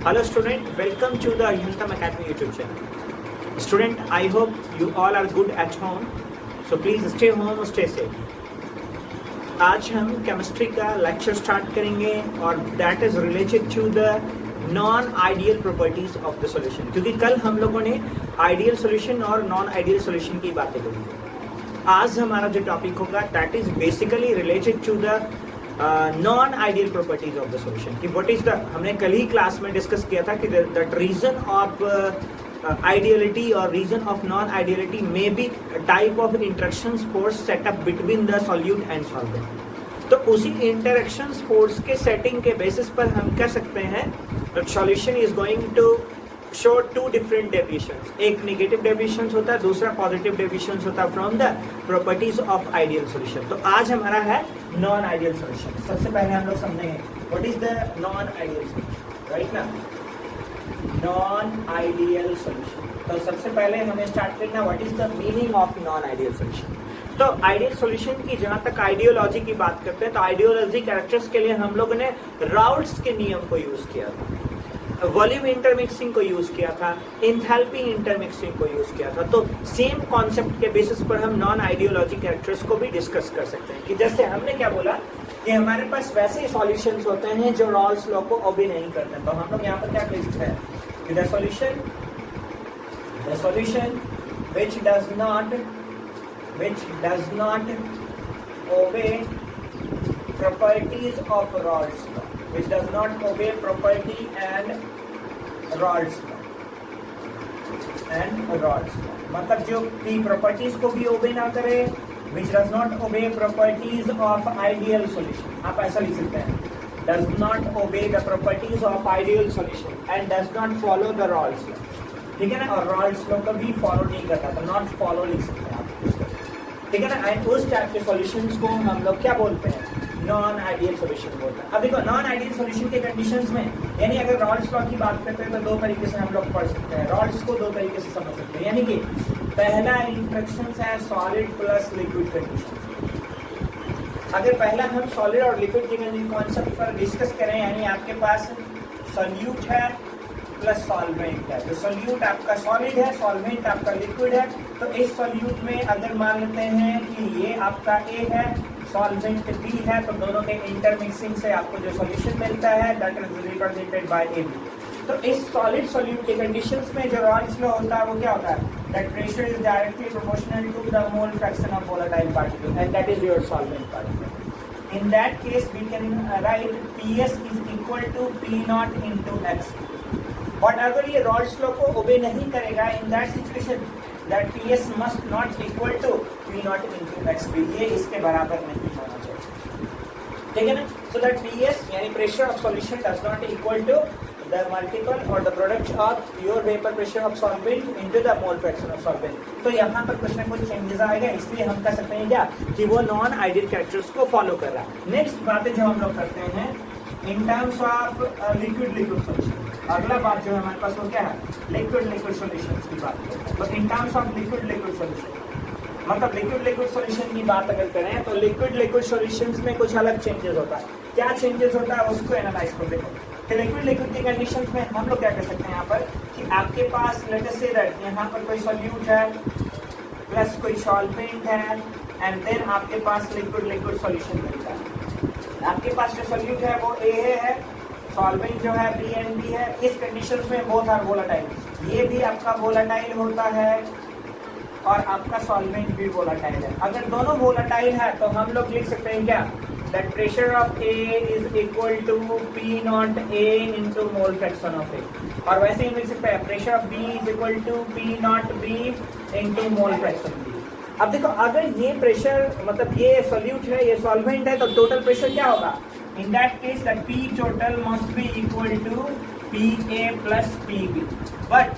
Hello student, welcome to the Aryantam Academy YouTube channel. Student, I hope you all are good at home. So please stay home, stay safe. आज हम chemistry का lecture start करेंगे और that is related to the non ideal properties of the solution, क्योंकि कल हम लोगों ने आइडियल सॉल्यूशन और नॉन आइडियल सॉल्यूशन की बातें करी। आज हमारा जो टॉपिक होगा that is basically related to the non ideal properties of the solution कि व्हाट इज द, हमने कल ही क्लास में डिस्कस किया था कि द रीजन ऑफ आइडियलिटी और reason of non ideality may B type of interaction force setup between the solute and solvent. तो उसी इंटरेक्शन फोर्स के सेटिंग के बेसिस पर हम कह सकते हैं solution is going to show two different deviations, एक नेगेटिव डेविएशंस होता है, दूसरा पॉजिटिव डेविएशंस होता है from the properties of ideal solution. तो आज हमारा है नॉन आइडियल सॉल्यूशन। सबसे पहले हम लोग समझेंगे what is the non ideal solution, right ना, नॉन आइडियल सॉल्यूशन। तो सबसे पहले हमें स्टार्ट करना what is the meaning of non ideal solution. तो आइडियल सॉल्यूशन की जहां तक आइडियोलॉजी की बात करते हैं तो आइडियोलॉजी कैरेक्टर्स के लिए हम लोगों ने राउल्ट्स के नियम को यूज किया था, वॉल्यूम इंटरमिक्सिंग को यूज किया था, एंथैल्पी इंटरमिक्सिंग को यूज किया था। तो सेम कॉन्सेप्ट के बेसिस पर हम नॉन आइडियोलॉजी कैरेक्टर्स को भी डिस्कस कर सकते हैं कि जैसे हमने क्या बोला कि हमारे पास वैसे सॉल्यूशंस होते हैं जो रॉल्स लॉ को ओबे नहीं करते। तो हम लोग यहाँ पर क्या कह सकते हैं कि the solution which does not obey properties of Raoult's law, which does not obey property and Raoult's law, मतलब जो की प्रॉपर्टीज को भी ओबे ना करे, which does not obey properties of ideal solution, आप ऐसा लिख सकते हैं does not obey the properties of ideal solution and does not follow the Raoult's law, ठीक है ना, और Raoult's law को भी फॉलो नहीं करता, तो नॉट फॉलो लिख सकते हैं आप, ठीक है ना। एंड उस टाइप के सॉल्यूशंस को हम लोग क्या बोलते हैं, नॉन आइडियल सॉल्यूशन बोलते हैं। अब देखो नॉन आइडियल सॉल्यूशन के कंडीशंस में, यानी अगर रॉल्स लॉ की बात करते हैं तो दो तरीके से हम लोग पढ़ सकते हैं, रॉल्स को दो तरीके से समझ सकते हैं। यानी कि पहला इंस्ट्रक्शंस है सॉलिड प्लस लिक्विड कंडीशन। अगर पहला हम सॉलिड और लिक्विड के कॉन्सेप्ट पर डिस्कस करें, यानी आपके पास सॉल्यूट है प्लस सॉल्वेंट है, तो सॉल्यूट आपका सॉलिड है, सॉल्वेंट आपका लिक्विड है। तो इस सॉल्यूट में अगर मान लेते हैं कि ये आपका ए है, सॉल्वेंट बी है, तो दोनों के इंटरमिक्सिंग से आपको जो सॉल्यूशन मिलता है that is represented by A B. तो इस सॉलिड सॉल्यूट के कंडीशंस में जो रॉल्स लॉ होता है वो क्या होता है, that pressure is directly proportional to the mole fraction of volatile particle and that is your solvent particle. In that case we can write PS is equal to P naught into X. और अगर ये Raoult's law को obey नहीं करेगा, in that situation that PS must not equal to P naught into X B, ये इसके बराबर नहीं होना चाहिए, ठीक है ना। सो दैट पीएस यानी pressure of solution does not equal to the multiple और the product of your vapour pressure of solvent into the mole fraction of solvent. तो यहाँ पर कुछ ना कुछ चेंजेस आएगा, इसलिए हम कह सकते हैं क्या कि वो नॉन आइडियल कैरेक्टर्स को फॉलो कर रहा है। नेक्स्ट बातें जो हम लोग करते हैं in terms of liquid solution. अगला बात जो हमारे पास वो क्या है, लिक्विड सॉल्यूशंस की बात करते हैं। तो in terms of liquid solution मतलब लिक्विड सॉल्यूशन की बात अगर करें तो लिक्विड सॉल्यूशंस में कुछ अलग चेंजेस होता है। क्या चेंजेस होता है उसको एनालाइज कर देखो कि लिक्विड की कंडीशंस में हम लोग क्या कर सकते हैं यहाँ पर कि आपके पास लेट अस से दैट यहाँ पर कोई सॉल्यूट है प्लस कोई सॉल्वेंट है एंड देन आपके पास लिक्विड सॉल्यूशन मिलता है। आपके पास जो सॉल्यूट है वो ए है, सॉल्वेंट जो है बी एंड बी है। इस कंडीशंस में बोथ आर वोलेटाइल, ये भी आपका वोलेटाइल होता है और आपका सॉल्वेंट भी वोलेटाइल है। अगर दोनों वोलेटाइल है तो हम लोग लिख सकते हैं क्या, that pressure of A is equal to P naught A into mole fraction of A, और वैसे ही लिख सकते हैं pressure of B is equal to P naught B into mole fraction B. अब देखो अगर ये प्रेशर मतलब ये सॉल्यूट है, ये सॉल्वेंट है, तो टोटल प्रेशर क्या होगा, in that case the P total must be equal to PA plus PB. But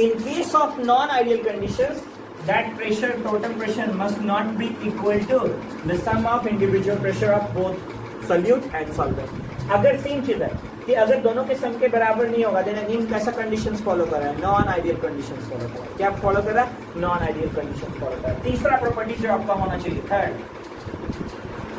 in case of non-ideal conditions, that pressure, total pressure must not be equal to the sum of individual pressure of both solute and solvent. अगर same चीज है कि अगर दोनों के सम के बराबर नहीं होगा, देन अगेन कैसा कंडीशंस फॉलो कर रहा है, नॉन आइडियल कंडीशंस फॉलो कर रहा है। क्या फॉलो कर रहा है, नॉन आइडियल कंडीशंस फॉलो कर रहा है। तीसरा प्रॉपर्टी जो आपका होना चाहिए, third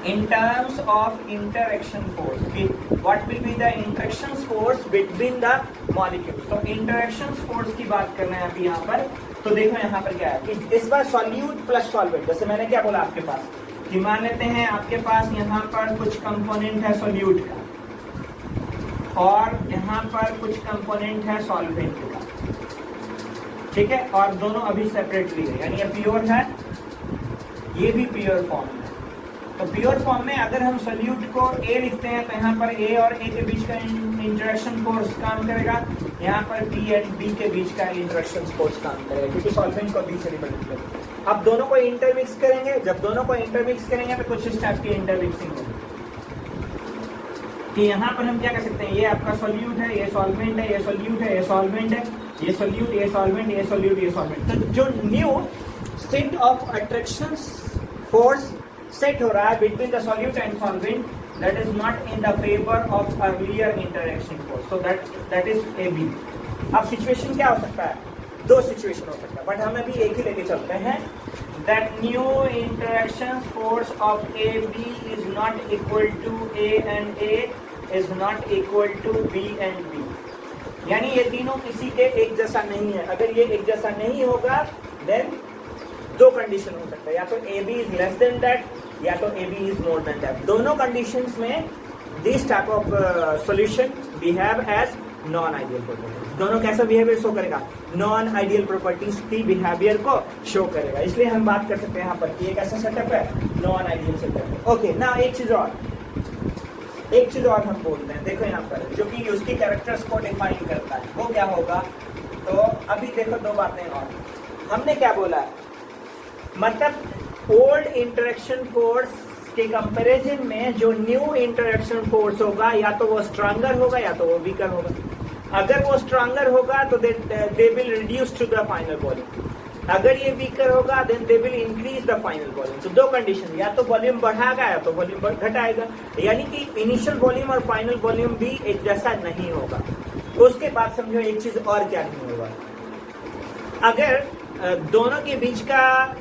in terms of interaction force. Okay, what will be the interaction force between the molecules? तो interaction force की बात कर रहे हैं अभी यहाँ पर. तो देखो यहाँ पर क्या है कि इस बार solute plus solvent, जैसे मैंने क्या बोला आपके पास कि मान लेते हैं आपके पास यहाँ पर कुछ कंपोनेंट है solute का और यहाँ पर कुछ कंपोनेंट है solvent का, ठीक है, और दोनों अभी सेपरेटली है, यानी ये प्योर है, ये भी प्योर फॉर्म है. तो प्योर फॉर्म में अगर हम सोल्यूट को A लिखते हैं तो यहाँ पर A और A के बीच का इंटरेक्शन फोर्स काम करेगा, यहाँ पर B एंड B के बीच का इंटरेक्शन फोर्स काम करेगा, क्योंकि सॉल्वेंट को B से रिप्रेजेंट करेगा. अब दोनों को इंटरमिक्स करेंगे, जब दोनों को इंटरमिक्स करेंगे तो कुछ इस टाइप की इंटरमिक्सिंग होगी कि यहाँ पर हम क्या कर सकते हैं, ये आपका सोल्यूट है, ये सॉल्वेंट है, ये सोल्यूट है, ये सॉल्वेंट है, ये सोल्यूट, ये सॉल्वेंट, ये सोल्यूट, ये सॉल्वेंट. तो जो new set of attraction force set हो रहा है between the solute and solvent, that is not in the favour of earlier interaction force, so that is AB. अब सिचुएशन क्या हो सकता है, दो सिचुएशन हो सकता है, बट हम अभी एक ही लेके चलते हैं. That new interaction force of AB is not equal to A and A is not equal to B and B. यानी ये तीनों किसी के एक जैसा नहीं है. अगर ये एक जैसा नहीं होगा देन दो कंडीशन हो सकता है, या तो AB is less than that या तो AB is more than that. दोनों कंडीशंस में this type of solution behave as non ideal properties. दोनों कैसा बिहेवियर शो करेगा, नॉन आइडियल प्रॉपर्टीज की बिहेवियर को शो करेगा. इसलिए हम बात कर सकते हैं यहाँ पर कि एक ऐसा सेटअप है, नॉन आइडियल सेटअप है. ओके, ना एक चीज और हम बोलते हैं, देखो यहाँ पर जो कि उसकी कैरेक्टर्स को डिफाइन करता है वो क्या होगा. तो अभी देखो दो बातें और हमने क्या बोला है, मतलब ओल्ड इंटरेक्शन फोर्स के कंपैरिजन में जो न्यू इंटरेक्शन फोर्स होगा या तो वो स्ट्रांगर होगा या तो वो वीकर होगा. अगर वो स्ट्रांगर होगा तो they will reduce to the final volume, अगर ये वीकर होगा then they will increase the final volume. तो दो कंडीशन, या तो वॉल्यूम बढ़ाएगा या तो वॉल्यूम घटाएगा, यानी कि इनिशियल वॉल्यूम और फाइनल वॉल्यूम भी एक जैसा नहीं होगा. उसके बाद समझो एक चीज और क्या नहीं होगा, अगर दोनों के बीच का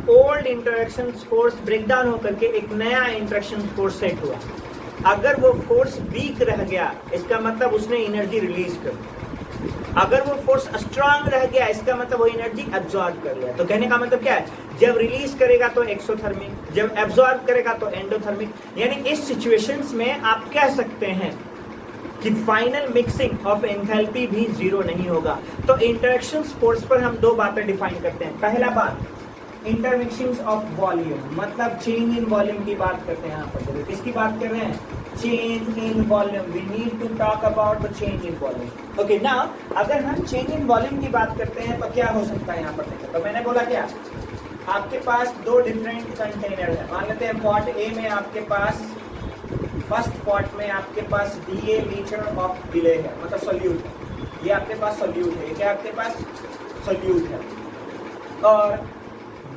ओल्ड इंटरेक्शन फोर्स ब्रेकडाउन होकर के एक नया इंटरेक्शन फोर्स सेट हुआ, अगर वो फोर्स वीक रह गया इसका मतलब उसने एनर्जी रिलीज कर दी. अगर वो फोर्स स्ट्रांग रह गया इसका मतलब वो एनर्जी एब्जॉर्ब कर लिया. तो कहने का मतलब क्या है, जब रिलीज करेगा तो एक्सोथर्मिक, जब एब्जॉर्ब करेगा तो एंडोथर्मिक. यानी इस सिचुएशंस में आप कह सकते हैं कि फाइनल मिक्सिंग ऑफ एंथैल्पी भी जीरो नहीं होगा. तो इंटरेक्शन फोर्स पर हम दो बातें डिफाइन करते हैं. पहला बात, इंटरमिक्सिंग ऑफ वॉल्यूम, मतलब चेंज इन वॉल्यूम की बात करते हैं. यहाँ पर किसकी बात कर रहे हैं, change in volume. We need to talk about the change in volume. Okay, now अगर हम चेंज इन वॉल्यूम की बात करते हैं तो क्या हो सकता है यहाँ पर देखो. तो मैंने बोला क्या, आपके पास दो डिफरेंट कंटेनर है. मान लेते हैं पॉट ए में आपके पास, फर्स्ट पॉट में आपके पास DA लीटर ऑफ डिले है, मतलब सोल्यूट है. ये आपके पास सोल्यूट है, क्या आपके पास सोल्यूट है. और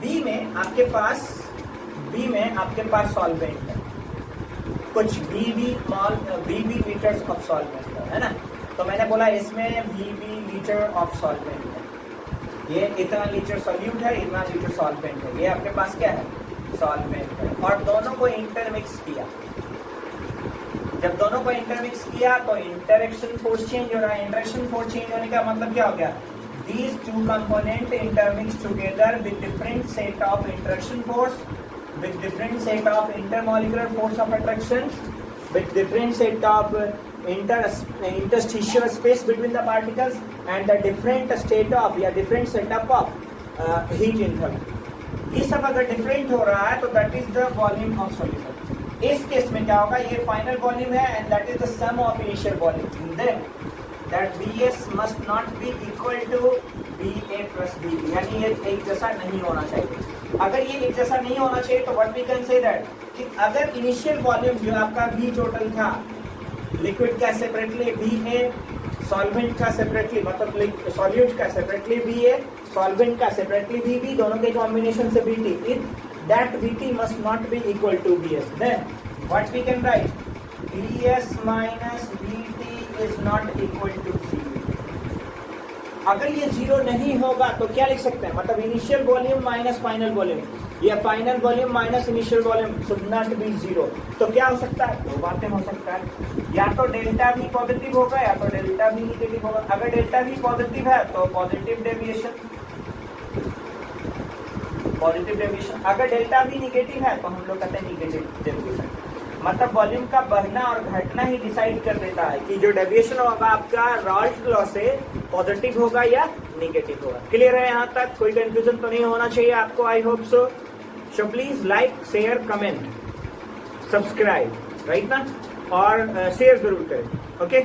B में आपके पास सॉल्वेंट है, कुछ BB लीटर्स ऑफ सॉल्वेंट है ना. तो मैंने बोला इसमें BB लीटर ऑफ सॉल्वेंट है, ये इतना लीटर सोल्यूट है, इतना लीटर सॉल्वेंट है. ये आपके पास क्या है, सॉल्वेंट है. और दोनों को इंटरमिक्स किया. जब दोनों को इंटरमिक्स किया तो इंटरेक्शन फोर्स चेंज हो रहा है. इंटरेक्शन फोर्स चेंज होने का मतलब क्या हो गया, these two components intermix together with different set of interaction force, with different set of intermolecular force of attraction, with different set of interstitial space between the particles, and the different state of या different setup of heat enthalpy. ये सब अगर different हो रहा है तो that is the volume of solution. इस case में क्या होगा, ये final volume है and that is the sum of initial volume. Then that BS must not be equal to BA plus BB, यानी ये एक जैसा नहीं होना चाहिए. अगर ये एक जैसा नहीं होना चाहिए तो what we can say that कि अगर इनिशियल वॉल्यूम जो आपका V टोटल था, लिक्विड का सेपरेटली VA, सॉल्वेंट का सेपरेटली, मतलब सॉल्यूट का सेपरेटली VA, सॉल्वेंट का सेपरेटली VB, दोनों के कॉम्बिनेशन से VT, that VT must not be equal to BS. Then what we can write, BS minus VT is not equal to 0. अगर ये 0 नहीं होगा तो क्या लिख सकते हैं, मतलब initial volume minus final volume. या final volume minus initial volume should not be zero. तो क्या हो सकता है, दो बातें हो सकता है, या तो डेल्टा भी पॉजिटिव होगा या तो डेल्टा भी निगेटिव होगा। अगर डेल्टा भी पॉजिटिव है तो पॉजिटिव डेविएशन, पॉजिटिव डेविएशन। अगर डेल्टा भी निगेटिव है तो हम लोग कहते हैं निगेटिव डेविएशन। मतलब वॉल्यूम का बढ़ना और घटना ही डिसाइड कर देता है कि जो डेविएशन होगा आपका राल्ट लॉ से पॉजिटिव होगा या निगेटिव होगा। क्लियर है यहाँ तक? कोई कंफ्यूजन तो नहीं होना चाहिए आपको, I hope so. So please like share comment subscribe, right ना, और शेयर जरूर करें। ओके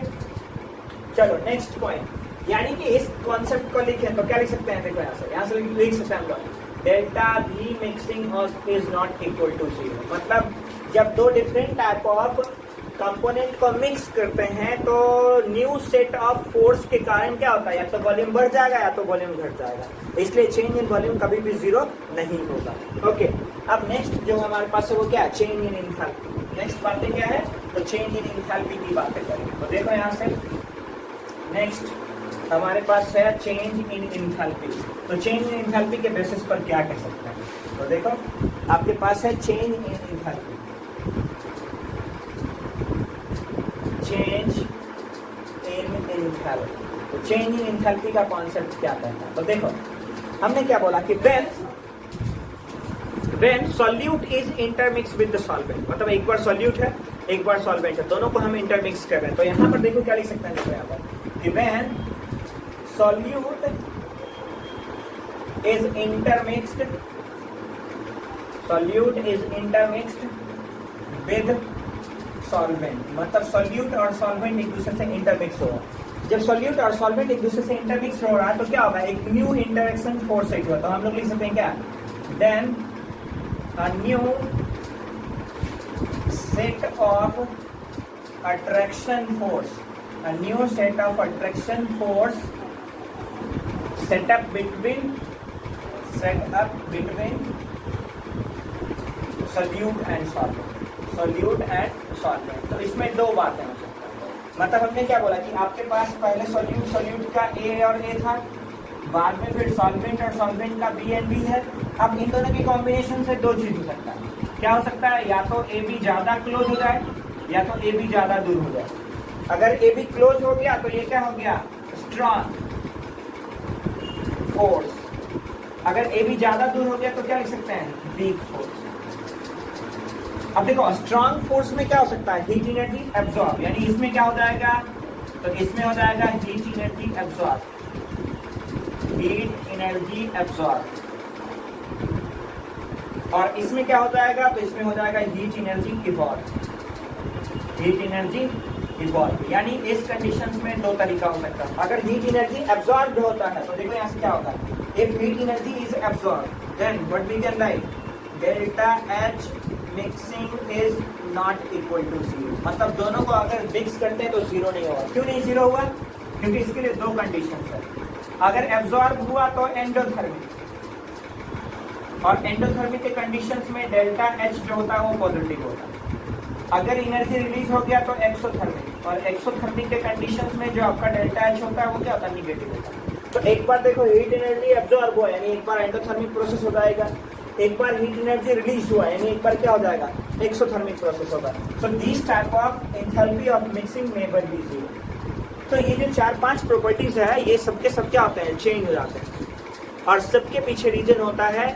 चलो नेक्स्ट पॉइंट, यानी कि इस कॉन्सेप्ट को लिखें तो क्या लिख सकते हैं, देखो यहाँ से लिख सकते हैं हम लोग delta V mixing is not equal to zero. मतलब जब दो डिफरेंट टाइप ऑफ कंपोनेंट को मिक्स करते हैं तो न्यू सेट ऑफ फोर्स के कारण क्या होता है, या तो वॉल्यूम बढ़ जाएगा या तो वॉल्यूम घट जाएगा, इसलिए चेंज इन वॉल्यूम कभी भी जीरो नहीं होगा। ओके अब नेक्स्ट जो हमारे पास है वो क्या है, चेंज इन एंथैल्पी। नेक्स्ट बातें क्या है, तो चेंज इन एंथैल्पी की बातें करें। तो देखो यहाँ से नेक्स्ट हमारे पास है चेंज इन एंथैल्पी। तो चेंज इन एंथैल्पी के बेसिस पर क्या कर सकते हैं, तो देखो आपके पास है change in enthalpy, change in enthalpy. तो चेंज इन एंथैल्पी का कॉन्सेप्ट क्या कहता है, तो देखो हमने क्या बोला कि when solute is intermix with the solvent, मतलब एक बार सॉल्यूट है एक बार सॉल्वेंट है, दोनों को हम इंटरमिक्स कर रहे हैं। तो यहाँ पर देखो क्या लिख सकते हैं, देखो यहाँ पर कि when solute is intermixed, solute is intermixed with solvent, मतलब सॉल्यूट और सॉल्वेंट एक दूसरे से इंटरमिक्स हो रहा है। जब सॉल्यूट और सॉल्वेंट एक दूसरे से इंटरमिक्स हो रहा है तो क्या होगा, एक न्यू इंटरेक्शन फोर्स होगा। तो हम लोग लिख सकते हैं क्या, then a new set of attraction force, a new set of attraction force set up between solute and solvent, solute and solvent. तो इसमें दो बातें हो सकती हैं, मतलब हमने क्या बोला कि आपके पास पहले सॉल्यूट का ए और ए था, बाद में फिर सॉल्वेंट और सॉल्वेंट का बी एंड बी है। अब इन दोनों के कॉम्बिनेशन से दो चीज हो सकता है, क्या हो सकता है, या तो ए बी ज्यादा क्लोज हो जाए या तो ए बी ज्यादा दूर हो जाए। अगर ए बी क्लोज हो गया तो ये क्या हो गया, स्ट्रॉन्ग फोर्स। अगर ए बी ज्यादा दूर हो गया तो क्या लिख सकते हैं, वीक फोर्स। अब देखो स्ट्रॉन्ग फोर्स में क्या हो सकता है, हीट एनर्जी एब्जॉर्ब, यानी इसमें क्या हो जाएगा, तो इसमें हो जाएगा heat energy absorb, heat energy absorb. और इसमें क्या हो जाएगा, तो इसमें हो जाएगा heat energy evolve, heat energy evolve. यानी इस कंडीशंस में दो तरीका हो सकता है। अगर हीट एनर्जी एब्जॉर्ब होता है तो देखो यहाँ से क्या होगा, if heat energy is absorb then what we can write, delta H mixing is not equal to zero. मतलब दोनों को अगर मिक्स करते हैं तो जीरो नहीं होगा। क्यों नहीं जीरो हुआ, क्योंकि इसके लिए दो कंडीशन है। अगर एब्जॉर्ब हुआ तो एंडोथर्मिक, और एंडोथर्मिक के कंडीशंस में डेल्टा एच जो होता है वो पॉजिटिव होता है। अगर एनर्जी रिलीज हो गया तो एक्सोथर्मिक, और एक्सोथर्मिक के कंडीशंस में जो आपका डेल्टा एच होता है वो क्या होता है, निगेटिव होता है। तो एक बार देखो हीट एनर्जी एब्जॉर्ब हुआ यानी एक बार एंडोथर्मिक प्रोसेस हो जाएगा, एक बार हीट एनर्जी रिलीज हुआ यानी एक बार क्या हो जाएगा, एक्सोथर्मिक प्रोसेस होगा। So this type of enthalpy of mixing never be zero. तो ये जो 4-5 प्रॉपर्टीज है ये सबके सब क्या होते हैं, चेंज हो जाते हैं, और सबके पीछे रीजन होता है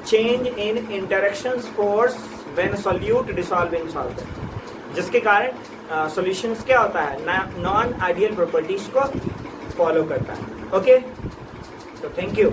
change in interaction force when solute dissolve in solvent, जिसके कारण सॉल्यूशंस क्या होता है, नॉन आइडियल प्रॉपर्टीज को फॉलो करता है। ओके तो थैंक यू।